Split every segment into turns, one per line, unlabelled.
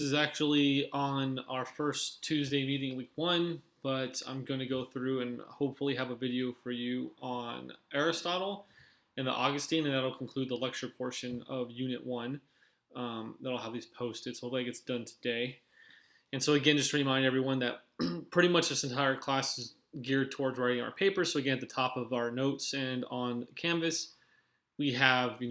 This is actually on our first Tuesday meeting week one, but I'm going to go through and hopefully have a video for you on Aristotle and the Augustine, and that'll conclude the lecture portion of Unit 1. That'll have these posted, so hopefully it gets done today. And so again, just to remind everyone that pretty much this entire class is geared towards writing our paper. So again, at the top of our notes and on Canvas, we have,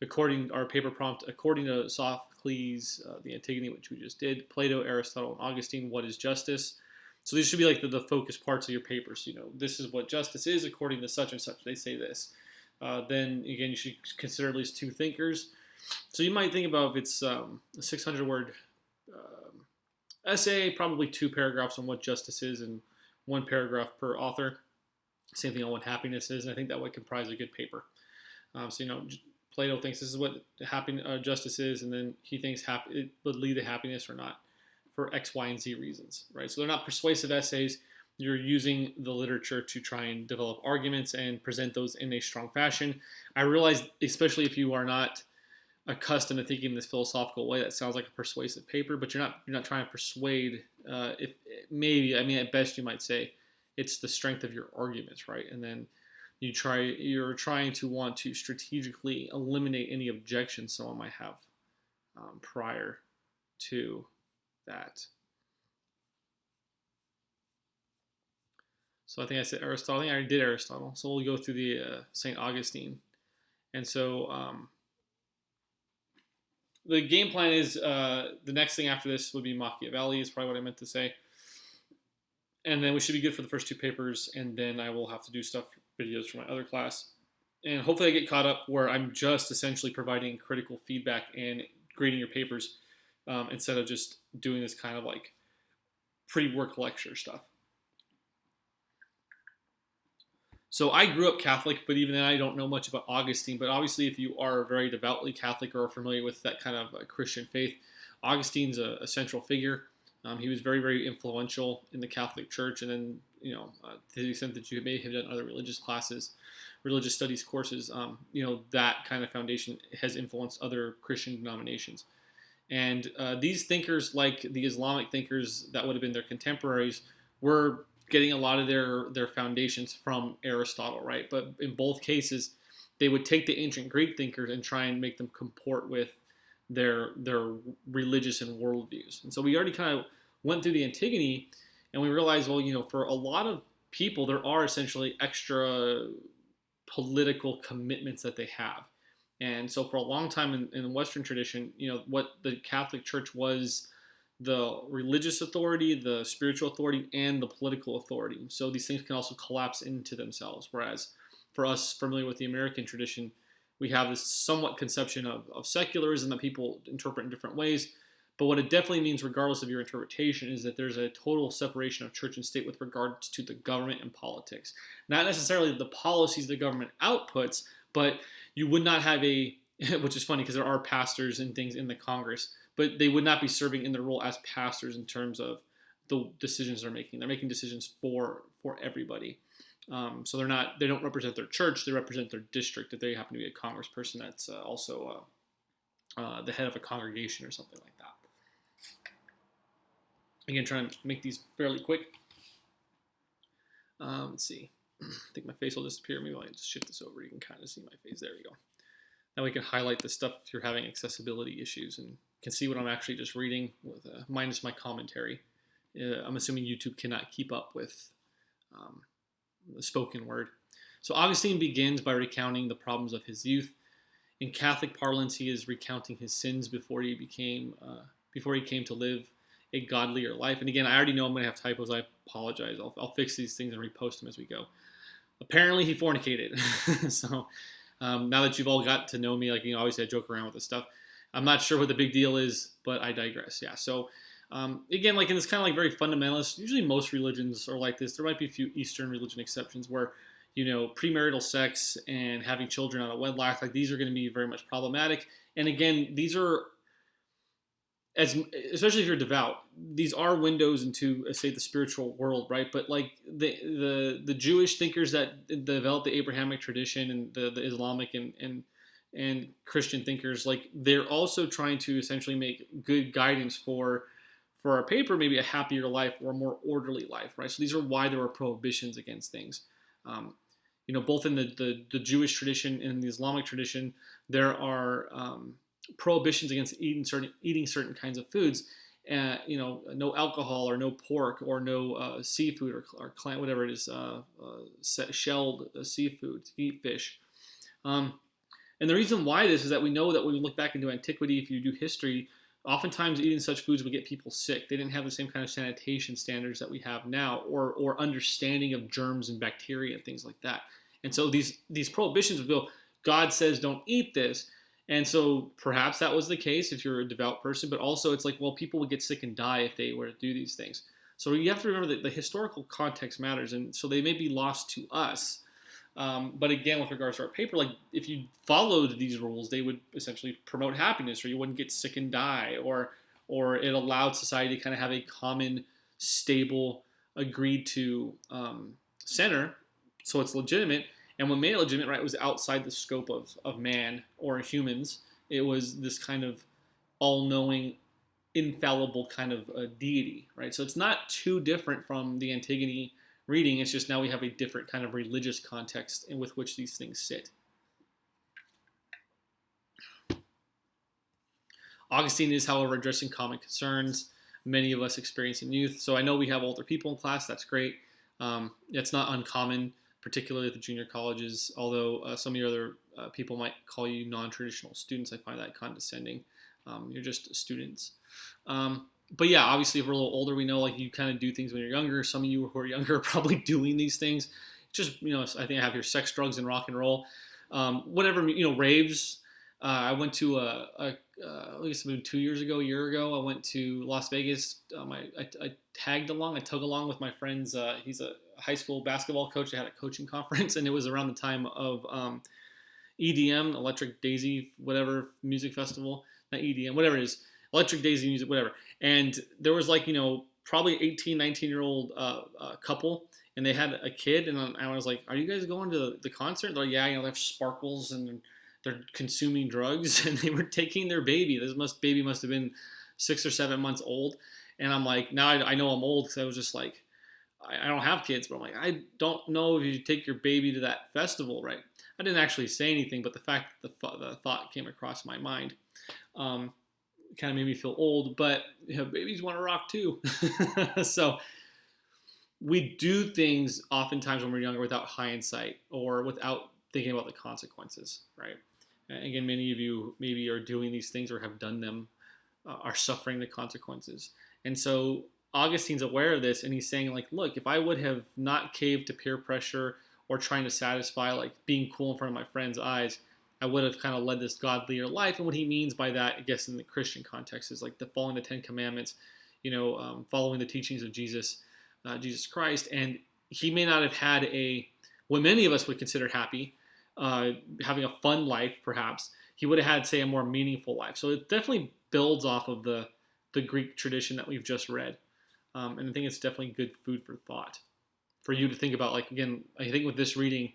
according our paper prompt, according to Sophocles, the Antigone, which we just did, Plato, Aristotle, and Augustine, what is justice? So these should be like the focus parts of your paper. So, this is what justice is according to such and such. They say this. Then, again, you should consider at least two thinkers. So you might think about if it's a 600-word essay, probably 2 paragraphs on what justice is and 1 paragraph per author. Same thing on what happiness is, and I think that would comprise a good paper. Plato thinks this is what justice is, and then he thinks it would lead to happiness or not for X, Y, and Z reasons, right? So they're not persuasive essays. You're using the literature to try and develop arguments and present those in a strong fashion. I realize, especially if you are not accustomed to thinking in this philosophical way, that sounds like a persuasive paper, but you're not trying to persuade. At best you might say it's the strength of your arguments, right? And then you're trying to want to strategically eliminate any objections someone might have prior to that. So I think I said Aristotle. I think I already did Aristotle. So we'll go through the St. Augustine. And so the game plan is the next thing after this would be Machiavelli, is probably what I meant to say. And then we should be good for the first 2 papers, and then I will have to do videos for my other class. And hopefully I get caught up where I'm just essentially providing critical feedback and grading your papers instead of just doing this kind of like pre-work lecture stuff. So I grew up Catholic, but even then I don't know much about Augustine. But obviously if you are very devoutly Catholic or are familiar with that kind of Christian faith, Augustine's a central figure. He was very, very influential in the Catholic Church, and then, to the extent that you may have done other religious classes, religious studies courses, that kind of foundation has influenced other Christian denominations. And these thinkers, like the Islamic thinkers that would have been their contemporaries, were getting a lot of their foundations from Aristotle, right? But in both cases, they would take the ancient Greek thinkers and try and make them comport with their religious and worldviews. And so we already kind of went through the Antigone, and we realized, for a lot of people, there are essentially extra political commitments that they have. And so for a long time in the Western tradition, what the Catholic Church was the religious authority, the spiritual authority, and the political authority. So these things can also collapse into themselves. Whereas for us familiar with the American tradition, we have this somewhat conception of secularism that people interpret in different ways. But what it definitely means, regardless of your interpretation, is that there's a total separation of church and state with regards to the government and politics. Not necessarily the policies the government outputs, but you would not have which is funny because there are pastors and things in the Congress, but they would not be serving in their role as pastors in terms of the decisions they're making. They're making decisions for everybody. So they don't represent their church, they represent their district if they happen to be a congressperson that's also the head of a congregation or something like that. Again, trying to make these fairly quick. Let's see. I think my face will disappear. Maybe I'll just shift this over. You can kind of see my face. There we go. Now we can highlight the stuff if you're having accessibility issues and can see what I'm actually just reading with minus my commentary. I'm assuming YouTube cannot keep up with the spoken word. So Augustine begins by recounting the problems of his youth. In Catholic parlance, he is recounting his sins before he came to live a godlier life. And again, I already know I'm going to have typos. I apologize. I'll fix these things and repost them as we go. Apparently, he fornicated. So now that you've all got to know me, obviously I joke around with this stuff. I'm not sure what the big deal is, but I digress. Yeah. So again, in this kind of very fundamentalist, usually most religions are like this. There might be a few Eastern religion exceptions where, premarital sex and having children out of wedlock, these are going to be very much problematic. And again, these are, especially if you're devout, these are windows into, say, the spiritual world, right? But the Jewish thinkers that developed the Abrahamic tradition and the Islamic and and Christian thinkers, like they're also trying to essentially make good guidance for our paper, maybe a happier life or a more orderly life, right? So these are why there are prohibitions against things. Um, both in the Jewish tradition and the Islamic tradition, there are prohibitions against eating certain kinds of foods. No alcohol or no pork or no seafood or clam, whatever it is, shelled seafood, eat fish. And the reason why this is that we know that when we look back into antiquity, if you do history, oftentimes eating such foods would get people sick. They didn't have the same kind of sanitation standards that we have now, or understanding of germs and bacteria and things like that. And so these prohibitions would go, God says don't eat this. And so perhaps that was the case if you're a devout person, but also it's like, well, people would get sick and die if they were to do these things. So you have to remember that the historical context matters, and so they may be lost to us. But again, with regards to our paper, like if you followed these rules, they would essentially promote happiness, or you wouldn't get sick and die, or it allowed society to kind of have a common, stable, agreed to center, so it's legitimate. And what made it legitimate, right, was outside the scope of man or humans. It was this kind of all-knowing, infallible kind of deity, right? So it's not too different from the Antigone reading. It's just now we have a different kind of religious context in with which these things sit. Augustine is, however, addressing common concerns many of us experience in youth. So I know we have older people in class. That's great. It's not uncommon, particularly at the junior colleges, although some of your other people might call you non-traditional students. I find that condescending. You're just students. But yeah, obviously, if we're a little older, we know like you kind of do things when you're younger. Some of you who are younger are probably doing these things. Just, I think I have here sex, drugs, and rock and roll. Whatever, raves. I went to I guess maybe 2 years ago, a year ago, I went to Las Vegas. I tagged along, I tug along with my friends. He's a high school basketball coach. They had a coaching conference, and it was around the time of EDM, Electric Daisy, whatever, music festival. Not EDM, whatever it is. Electric Daisy music, whatever. And there was like, probably 18, 19-year-old couple, and they had a kid. And I was like, are you guys going to the concert? They're like, yeah, they have sparkles and they're consuming drugs. And they were taking their baby. Baby must have been 6 or 7 months old. And I'm like, now I know I'm old because I was just like, I don't have kids, but I'm like, I don't know if you take your baby to that festival, right? I didn't actually say anything, but the fact that the thought came across my mind kind of made me feel old, but babies want to rock too. So we do things oftentimes when we're younger without hindsight or without thinking about the consequences, right? Again, many of you maybe are doing these things or have done them, are suffering the consequences. And so Augustine's aware of this, and he's saying, like, look, if I would have not caved to peer pressure or trying to satisfy, like, being cool in front of my friends' eyes, I would have kind of led this godlier life. And what he means by that, I guess, in the Christian context, is like the following the 10 Commandments, following the teachings of Jesus Christ. And he may not have had what many of us would consider happy, having a fun life, perhaps. He would have had, say, a more meaningful life. So it definitely builds off of the Greek tradition that we've just read. And I think it's definitely good food for thought for you to think about. Like, again, I think with this reading,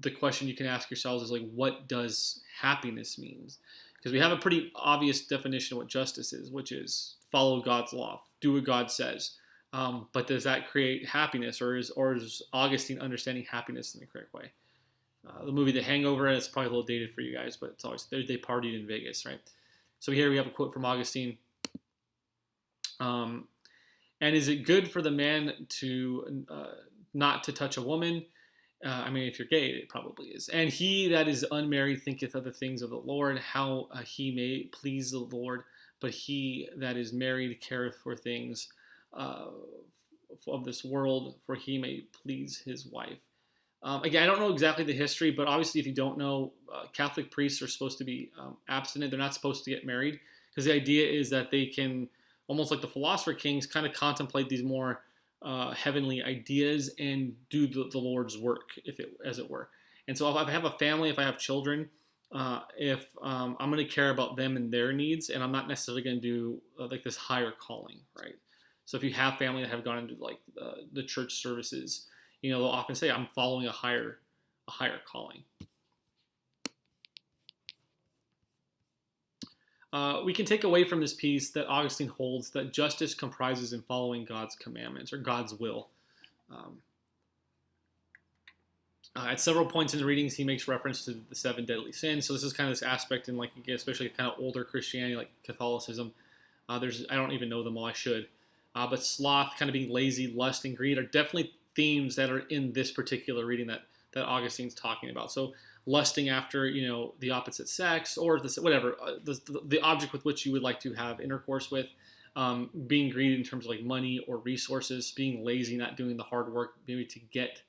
the question you can ask yourselves is like, what does happiness mean? Because we have a pretty obvious definition of what justice is, which is follow God's law, do what God says. But does that create happiness, or is Augustine understanding happiness in the correct way? The movie The Hangover, it's probably a little dated for you guys, but it's always they partied in Vegas, right? So here we have a quote from Augustine. And is it good for the man to not to touch a woman? If you're gay, it probably is. And he that is unmarried thinketh of the things of the Lord, how he may please the Lord. But he that is married careth for things of this world, for he may please his wife. Again, I don't know exactly the history, but obviously if you don't know, Catholic priests are supposed to be abstinent. They're not supposed to get married, because the idea is that they can, almost like the philosopher kings, kind of contemplate these more heavenly ideas and do the Lord's work, as it were. And so if I have a family, if I have children, if I'm going to care about them and their needs, and I'm not necessarily going to do like this higher calling, right? So if you have family that have gone into like the church services, they'll often say, I'm following a higher calling. we can take away from this piece that Augustine holds that justice comprises in following God's commandments or God's will. Um, at several points in the readings, he makes reference to the 7 deadly sins. So this is kind of this aspect in, like, especially kind of older Christianity, like Catholicism. I don't even know them all. I should. But sloth, kind of being lazy, lust, and greed are definitely themes that are in this particular reading that Augustine's talking about. So lusting after, the opposite sex, or whatever, the object with which you would like to have intercourse with, being greedy in terms of like money or resources, being lazy, not doing the hard work maybe to get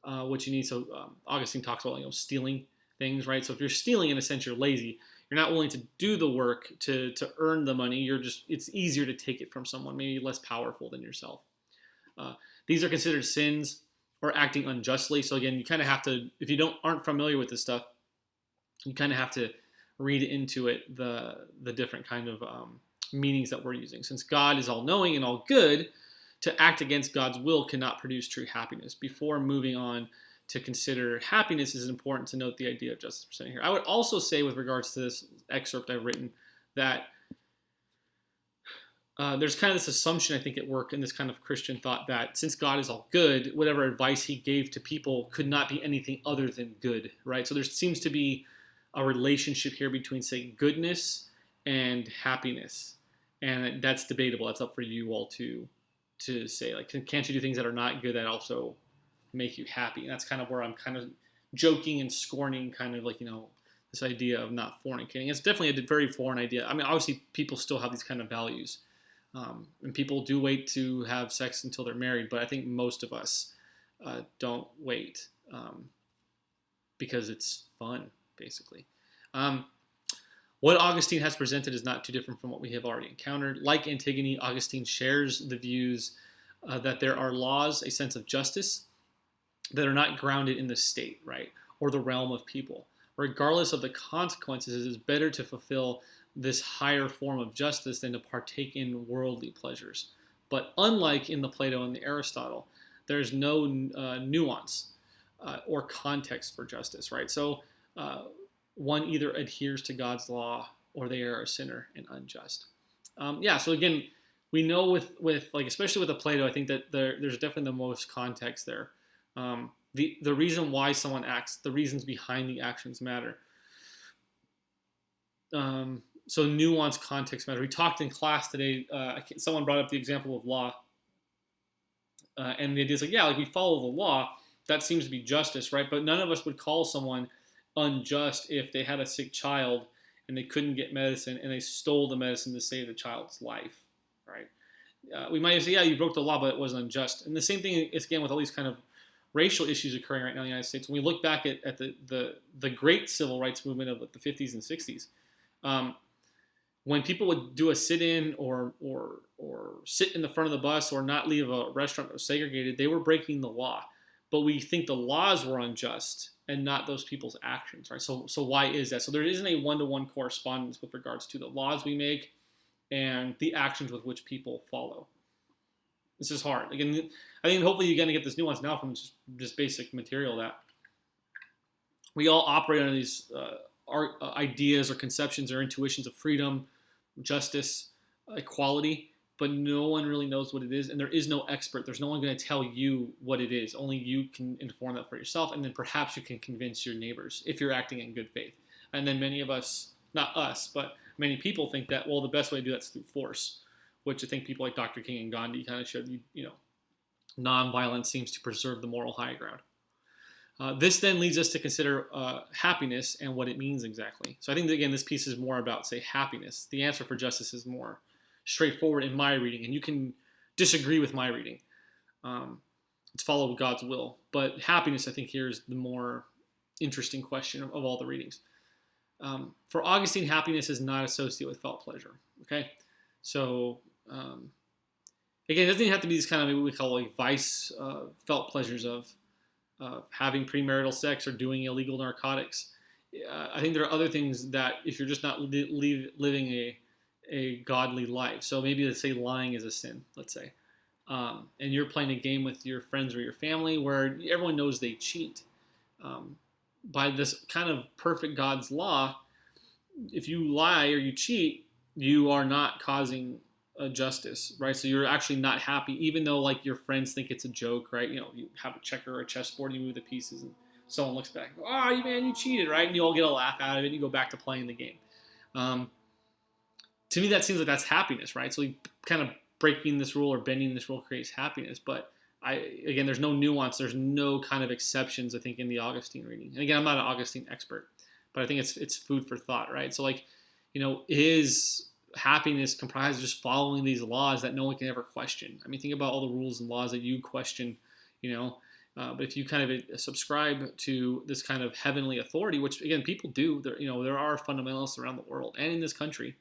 what you need. So Augustine talks about stealing things, right? So if you're stealing, in a sense, you're lazy. You're not willing to do the work to earn the money. It's easier to take it from someone maybe less powerful than yourself. These are considered sins or acting unjustly. So again, you kind of have to, if you aren't familiar with this stuff, you kind of have to read into it the different kind of meanings that we're using. Since God is all knowing and all good, to act against God's will cannot produce true happiness. Before moving on to consider happiness, it is important to note the idea of justice percent here. I would also say, with regards to this excerpt I've written, that there's kind of this assumption, I think, at work in this kind of Christian thought that since God is all good, whatever advice he gave to people could not be anything other than good, right? So there seems to be a relationship here between, say, goodness and happiness. And that's debatable. That's up for you all to say, like, can't you do things that are not good that also make you happy? And that's kind of where I'm kind of joking and scorning kind of like, this idea of not fornicating. It's definitely a very foreign idea. I mean, obviously people still have these kind of values. And people do wait to have sex until they're married, but I think most of us don't wait because it's fun, basically. What Augustine has presented is not too different from what we have already encountered. Like Antigone, Augustine shares the views that there are laws, a sense of justice, that are not grounded in the state, right, or the realm of people. Regardless of the consequences, it is better to fulfill this higher form of justice than to partake in worldly pleasures. But unlike in the Plato and the Aristotle, there's no nuance or context for justice, right? So one either adheres to God's law or they are a sinner and unjust. So again, we know with like, especially with the Plato, I think that there's definitely the most context there. The reason why someone acts, the reasons behind the actions matter. So nuance, context matter. We talked in class today, someone brought up the example of law. And the idea is like, we follow the law. That seems to be justice, right? But none of us would call someone unjust if they had a sick child and they couldn't get medicine and they stole the medicine to save the child's life, right? We might say, you broke the law, but it wasn't unjust. And the same thing is, again, with all these kind of racial issues occurring right now in the United States. When we look back at the great civil rights movement of the 50s and 60s, when people would do a sit-in or sit in the front of the bus or not leave a restaurant that was segregated, they were breaking the law. But we think the laws were unjust and not those people's actions, right? So why is that? So there isn't a one-to-one correspondence with regards to the laws we make and the actions with which people follow. This is hard. Again, I think hopefully you're going to get this nuance now from just basic material that we all operate on these ideas or conceptions or intuitions of freedom, justice, equality, but no one really knows what it is, and there is no expert. There's no one going to tell you what it is. Only you can inform that for yourself, and then perhaps you can convince your neighbors if you're acting in good faith. And then many of us, not us, but many people think that, well, the best way to do that is through force, which I think people like Dr. King and Gandhi kind of showed, nonviolence seems to preserve the moral high ground. This then leads us to consider happiness and what it means exactly. So I think, again, this piece is more about, say, happiness. The answer for justice is more straightforward in my reading, and you can disagree with my reading. It's follow God's will. But happiness, I think, here is the more interesting question of all the readings. For Augustine, happiness is not associated with felt pleasure. Okay? So, again, it doesn't even have to be these kind of, maybe we call like vice felt pleasures of having premarital sex or doing illegal narcotics. I think there are other things that if you're just not living a godly life. So maybe let's say lying is a sin, let's say. And you're playing a game with your friends or your family where everyone knows they cheat. By this kind of perfect God's law, if you lie or you cheat, you are not causing a justice, right? So you're actually not happy, even though like your friends think it's a joke, right? You know, you have a checker or a chessboard, you move the pieces, and someone looks back, oh, you man, you cheated, right? And you all get a laugh out of it, and you go back to playing the game. Um, to me, that seems like that's happiness, right? So kind of breaking this rule or bending this rule creates happiness, but again, there's no nuance, there's no kind of exceptions, I think, in the Augustine reading. And again, I'm not an Augustine expert, but I think it's food for thought, right? So like, is happiness comprised of just following these laws that no one can ever question? I mean, think about all the rules and laws that you question, but if you kind of subscribe to this kind of heavenly authority, which again people do, there are fundamentalists around the world and in this country,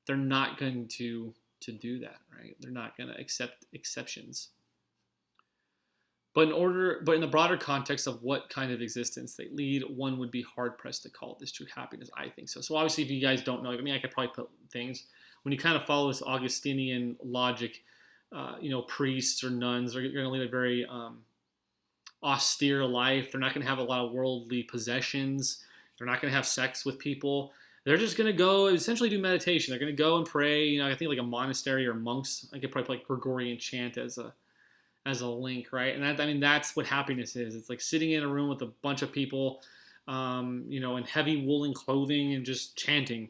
they're not going to do that, right? They're not going to accept exceptions. But in the broader context of what kind of existence they lead, one would be hard pressed to call this true happiness. I think so. So obviously, if you guys don't know, I mean, I could probably put things when you kind of follow this Augustinian logic. Priests or nuns are going to lead a very austere life. They're not going to have a lot of worldly possessions. They're not going to have sex with people. They're just going to go essentially do meditation. They're going to go and pray. I think like a monastery or monks. I could probably put Gregorian chant as a link, right? And that's what happiness is. It's like sitting in a room with a bunch of people, in heavy woolen clothing and just chanting.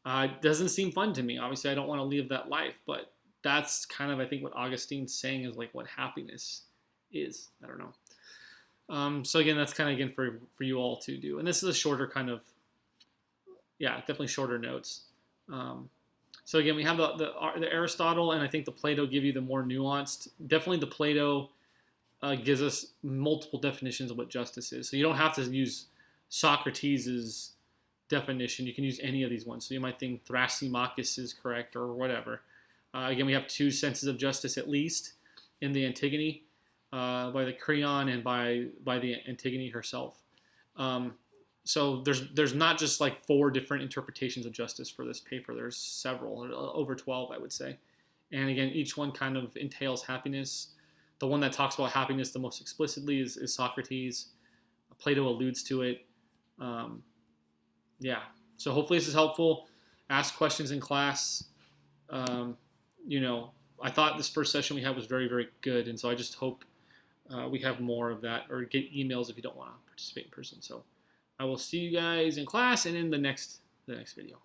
It doesn't seem fun to me. Obviously, I don't want to live that life, but that's kind of, I think, what Augustine's saying is like what happiness is. I don't know. So again, that's kind of, again, for you all to do. And this is a shorter kind of, definitely shorter notes. So again, we have the Aristotle, and I think the Plato give you the more nuanced. Definitely the Plato gives us multiple definitions of what justice is. So you don't have to use Socrates' definition. You can use any of these ones. So you might think Thrasymachus is correct or whatever. Again, we have two senses of justice at least in the Antigone, by the Creon and by the Antigone herself. So there's not just like 4 different interpretations of justice for this paper. There's several, over 12, I would say. And again, each one kind of entails happiness. The one that talks about happiness the most explicitly is Socrates. Plato alludes to it. So hopefully this is helpful. Ask questions in class. I thought this first session we had was very, very good. And so I just hope we have more of that, or get emails if you don't want to participate in person. So I will see you guys in class and in the next video.